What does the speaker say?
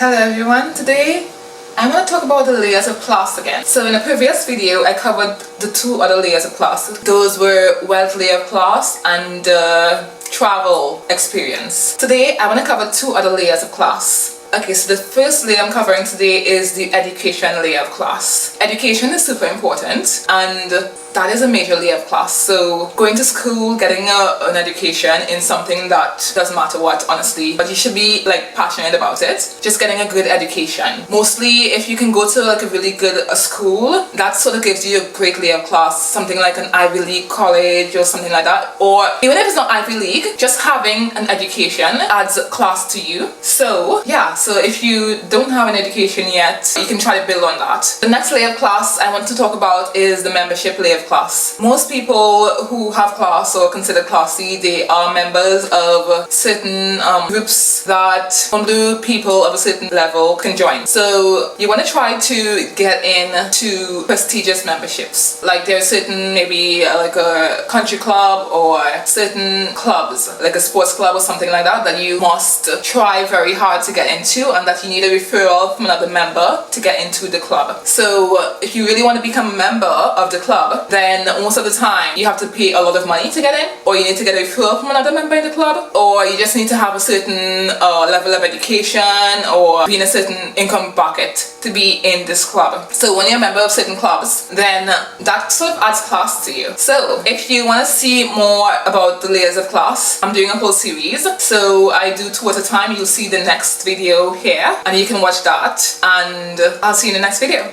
Hello everyone, today I want to talk about the layers of class again. So in a previous video I covered the two other layers of class. Those were wealth layer of class and travel experience. Today I want to cover two other layers of class. Okay, so the first layer I'm covering today is the education layer of class. Education is super important and that is a major layer of class. So going to school, getting an education in something that doesn't matter what, honestly, but you should be like passionate about it. Just getting a good education. Mostly if you can go to like a really good school, that sort of gives you a great layer of class. Something like an Ivy League college or something like that. Or even if it's not Ivy League, just having an education adds class to you. So yeah, so if you don't have an education yet, you can try to build on that. The next layer of class I want to talk about is the membership layer of class. Most people who have class or consider classy, they are members of certain groups that only people of a certain level can join. So you want to try to get into prestigious memberships. Like there are certain, maybe like a country club or certain clubs, like a sports club or something like that, that you must try very hard to get into, and that you need a referral from another member to get into the club. So if you really want to become a member of the club, then most of the time you have to pay a lot of money to get in, or you need to get a referral from another member in the club, or you just need to have a certain level of education or be in a certain income bracket to be in this club. So when you're a member of certain clubs, then that sort of adds class to you. So if you want to see more about the layers of class, I'm doing a whole series. So I do 2 at a time. You'll see the next video here and you can watch that, and I'll see you in the next video.